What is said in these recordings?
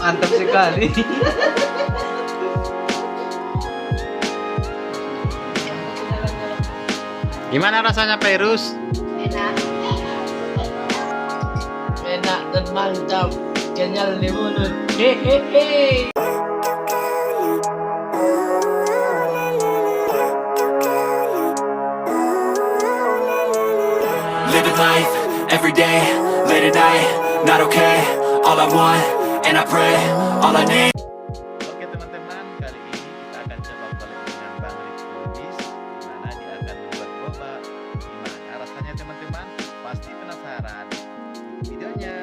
Mantap sekali. Gimana rasanya Perus? Enak. Enak dan mantap. Kenyal di mulut. Hehehe. Living life, every day, late at night, not okay. All I want, and I pray, all I need. Oke teman-teman, kali ini kita akan coba collab dengan Bang Rifky, di mana dia akan membuat boba. Gimana rasanya teman-teman? Pasti penasaran. Ikuti videonya.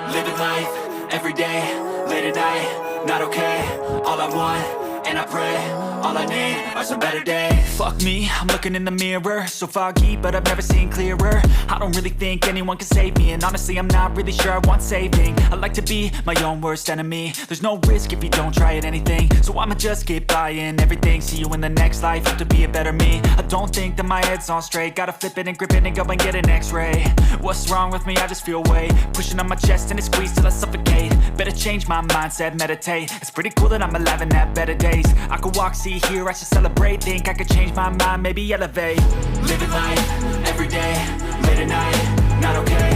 Living life, every day, late at night, not okay. All I want, and I pray, all I need are some better days. Fuck me, I'm looking in the mirror, so foggy, but I've never seen clearer. I don't really think anyone can save me, and honestly I'm not really sure I want saving. I like to be my own worst enemy. There's no risk if you don't try at anything, so I'ma just keep buying everything. See you in the next life, have to be a better me. I don't think that my head's on straight, gotta flip it and grip it and go and get an x-ray. What's wrong with me? I just feel weight pushing on my chest and it squeezes till I suffocate. Better change my mindset, meditate. It's pretty cool that I'm alive and have better days. I could walk, see, hear, I should celebrate. Think I could change my mind, maybe elevate. Living life, every day, late at night, not okay.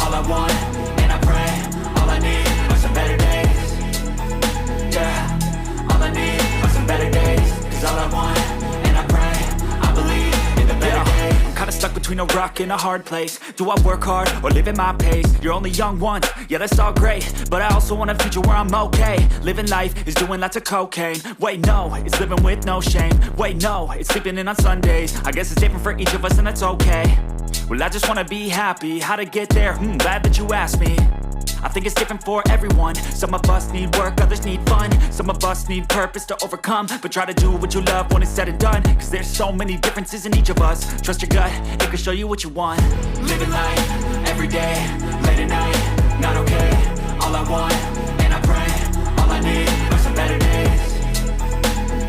All I want, and I pray, all I need are some better days. Yeah, all I need are some better days. Cause all I want, and I pray, I believe in the better days. I'm kinda stuck between a rock and a hard place. Do I work hard or live at my pace? You're only young once, yeah that's all great, but I also want a future where I'm okay. Living life is doing lots of cocaine. Wait no, it's living with no shame. Wait no, it's sleeping in on Sundays. I guess it's different for each of us and that's okay. Well I just wanna be happy, how to get there? Glad that you asked me. I think it's different for everyone. Some of us need work, others need fun. Some of us need purpose to overcome. But try to do what you love when it's said and done. Cause there's so many differences in each of us. Trust your gut, it can show you what you want. Living life, every day, late at night, not okay. All I want, and I pray, all I need are some better days.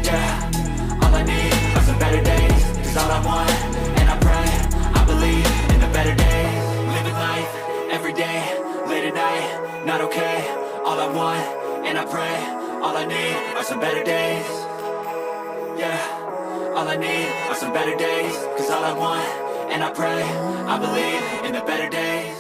Yeah, all I need are some better days. Cause all I want, and I pray, I believe in the better days. Living life, every day, late at night, not okay. All I want, and I pray, all I need are some better days. Yeah, all I need are some better days. Cause all I want, and I pray, I believe in the better days.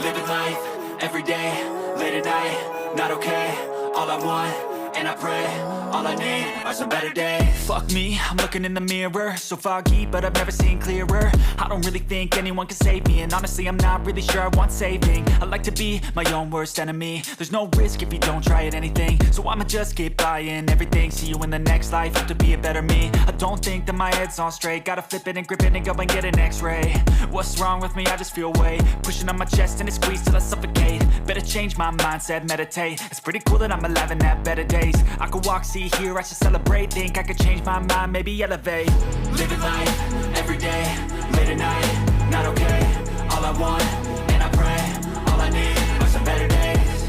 Living life, every day, late at night, not okay. All I want, and I pray, all I need are some better days. Fuck me, I'm looking in the mirror, so foggy, but I've never seen clearer. I don't really think anyone can save me, and honestly I'm not really sure I want saving. I like to be my own worst enemy. There's no risk if you don't try at anything, so I'ma just keep buying everything. See you in the next life, have to be a better me. I don't think that my head's on straight, gotta flip it and grip it and go and get an x-ray. What's wrong with me? I just feel weight pushing on my chest and it squeezes till I suffocate. Better change my mindset, meditate. It's pretty cool that I'm alive and have better days. I could walk, see, hear, I should celebrate. Think I could change my mind, maybe elevate. Living life, every day, late at night, not okay. All I want, and I pray, all I need are some better days.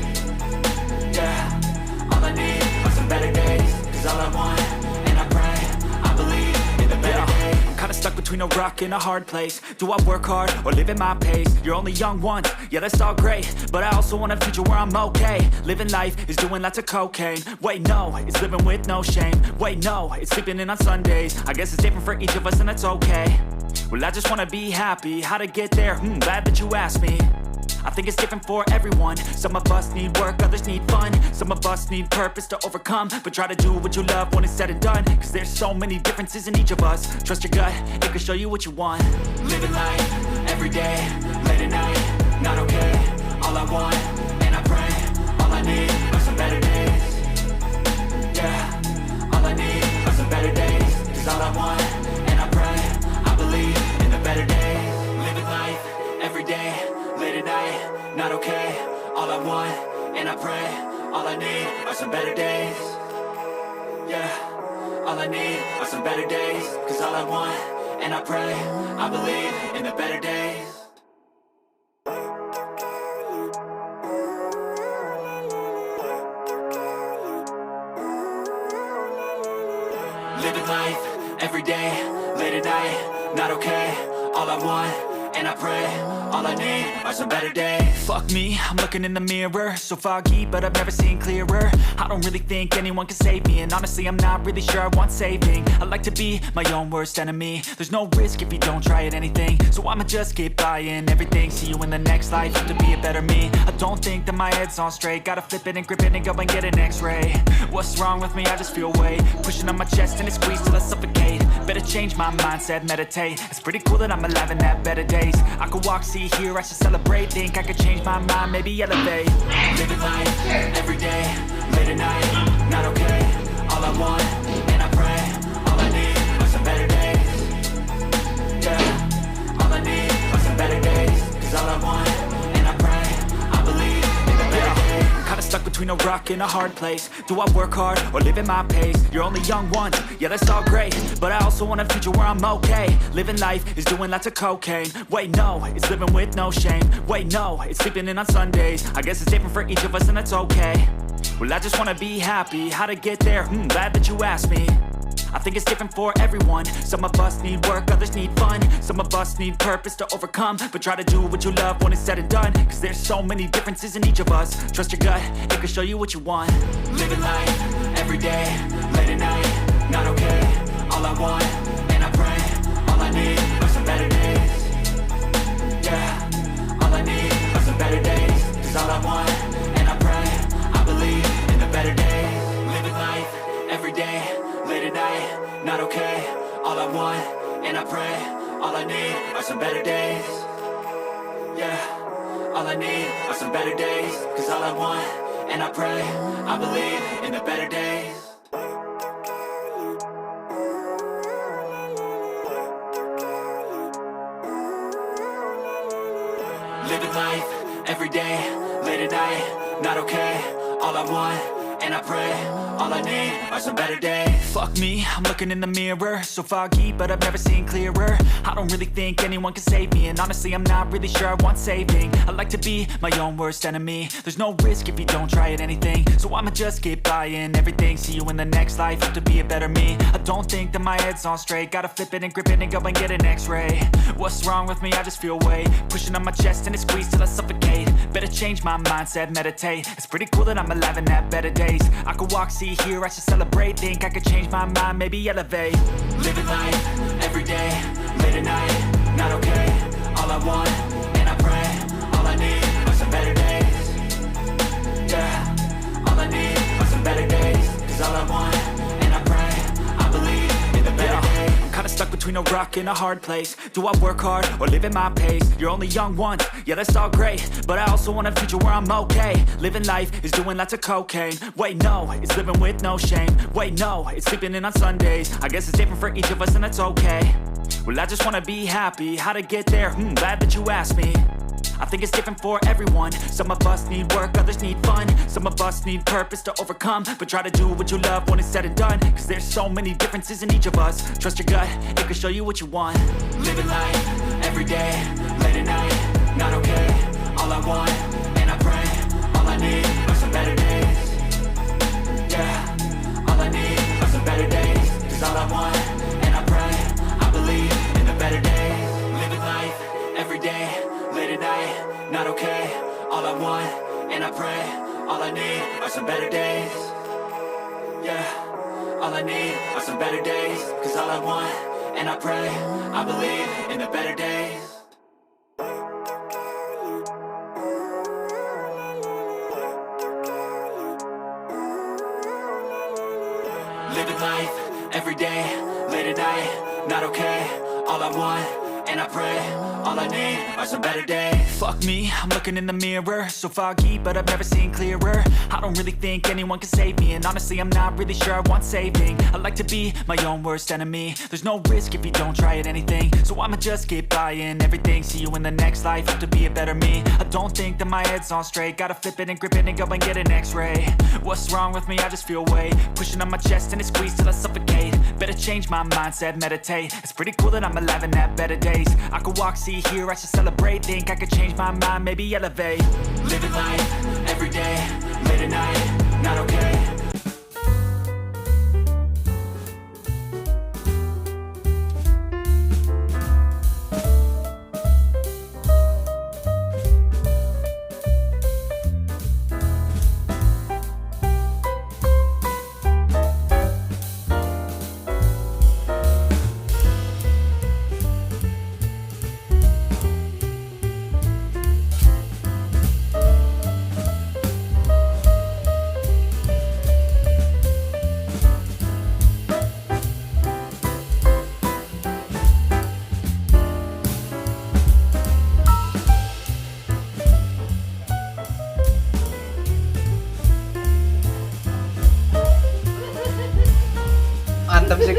Yeah, all I need are some better days. Cause all I want, and I pray, I believe in the better days. I'm kinda stuck between a rock and a hard place. Do I work hard or live at my pace? You're only young once, yeah that's all great, but I also want a future where I'm okay. Living life is doing lots of cocaine. Wait no, it's living with no shame. Wait no, it's sleeping in on Sundays. I guess it's different for each of us and that's okay. Well I just wanna be happy, how to get there? Glad that you asked me. I think it's different for everyone. Some of us need work, others need fun. Some of us need purpose to overcome. But try to do what you love when it's said and done. Cause there's so many differences in each of us. Trust your gut, it can show you what you want. Living life, every day, late at night, not okay. All I want, and I pray, all I need are some better days. Yeah, all I need are some better days. Cause all I want, and I pray, I believe in the better days. Living life, every day, late at night, not okay. All I want, and I pray, all I need are some better days. Yeah, all I need are some better days. Cause all I want, and I pray, I believe in the better days. life, every day, late at night, not okay. All I want, and I pray, all I need are some better days. Fuck me, I'm looking in the mirror, so foggy, but I've never seen clearer. I don't really think anyone can save me, and honestly I'm not really sure I want saving. I like to be my own worst enemy. There's no risk if you don't try at anything, so I'ma just keep buying everything. See you in the next life, have to be a better me. I don't think that my head's on straight, gotta flip it and grip it and go and get an x-ray. What's wrong with me? I just feel weight pushing on my chest and it squeezes till I suffocate. Better change my mindset, meditate. It's pretty cool that I'm alive and have better days. I could walk, see, hear, I should celebrate. Think I could change my mind, maybe elevate. Living life, every day, late at night, not okay. All I want, and I pray, all I need are some better days. Yeah, all I need are some better days. Cause all I want, and I pray, I believe in the better days. Kinda stuck between a rock and a hard place. Do I work hard or live at my pace? You're only young once, yeah that's all great, but I also want a future where I'm okay. Living life is doing lots of cocaine. Wait no, it's living with no shame. Wait no, it's sleeping in on Sundays. I guess it's different for each of us and that's okay. Well I just wanna be happy, how to get there? Glad that you asked me. I think it's different for everyone. Some of us need work, others need fun. Some of us need purpose to overcome. But try to do what you love when it's said and done. Cause there's so many differences in each of us. Trust your gut, it can show you what you want. Living life, every day, late at night, not okay. All I want, and I pray, all I need are some better days. Yeah, all I need are some better days. Cause all I want, and I pray, I believe in the better days. Living life, every day, late at night, not okay. All I want, and I pray, all I need are some better days. Yeah, all I need are some better days. Cause all I want, and I pray, I believe in the better days. Living life, every day, late at night, not okay. All I want, and I pray, all I need are some better days. Fuck me, I'm looking in the mirror, so foggy, but I've never seen clearer. I don't really think anyone can save me, and honestly I'm not really sure I want saving. I like to be my own worst enemy. There's no risk if you don't try at anything, so I'ma just keep buying everything. See you in the next life, have to be a better me. I don't think that my head's on straight, gotta flip it and grip it and go and get an x-ray. What's wrong with me? I just feel weight pushing on my chest and it squeezes till I suffocate. Better change my mindset, meditate. It's pretty cool that I'm alive and have better days. I could walk, see, hear, I should celebrate. Think I could change my mind, maybe elevate. Living life, every day, late at night, not okay. All I want, and I pray, all I need are some better days. Yeah, all I need are some better days. Cause all I want, and I pray, I believe in the better days. I'm kinda stuck between a rock and a hard place. Do I work hard or live at my pace? You're only young once, yeah that's all great, but I also want a future where I'm okay. Living life is doing lots of cocaine. Wait no, it's living with no shame. Wait no, it's sleeping in on Sundays. I guess it's different for each of us and that's okay. Well I just wanna be happy, how to get there? Glad that you asked me. I think it's different for everyone. Some of us need work, others need fun. Some of us need purpose to overcome. But try to do what you love when it's said and done. Cause there's so many differences in each of us. Trust your gut, it can show you what you want. Living life, every day, late at night, not okay. All I want, and I pray, all I need are some better days. Yeah, all I need are some better days. Cause all I want, and I pray, I believe in the better days. Living life, every day, late at night, not okay. All I want, and I pray, all I need are some better days. Yeah, all I need are some better days. Cause all I want, and I pray, I believe in the better days. Living life, every day, late at night, not okay. All I want, and I pray, all I need are some better days. Fuck me, I'm looking in the mirror, so foggy, but I've never seen clearer. I don't really think anyone can save me, and honestly I'm not really sure I want saving. I like to be my own worst enemy. There's no risk if you don't try at anything, so I'ma just keep buying everything. See you in the next life, have to be a better me. I don't think that my head's on straight, gotta flip it and grip it and go and get an x-ray. What's wrong with me? I just feel weight pushing on my chest and it squeezes till I suffocate. Better change my mindset, meditate. It's pretty cool that I'm alive and have better days. I could walk, see, hear, I should celebrate. Think I could change my mind, maybe elevate. Living life, every day, late at night, not okay.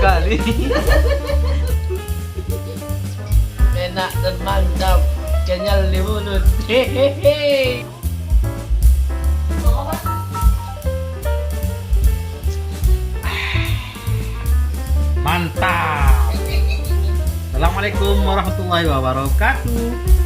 sekali. Enak dan mantap, kenyal di mulut. Hehehe. Mantap. Assalamualaikum warahmatullahi wabarakatuh.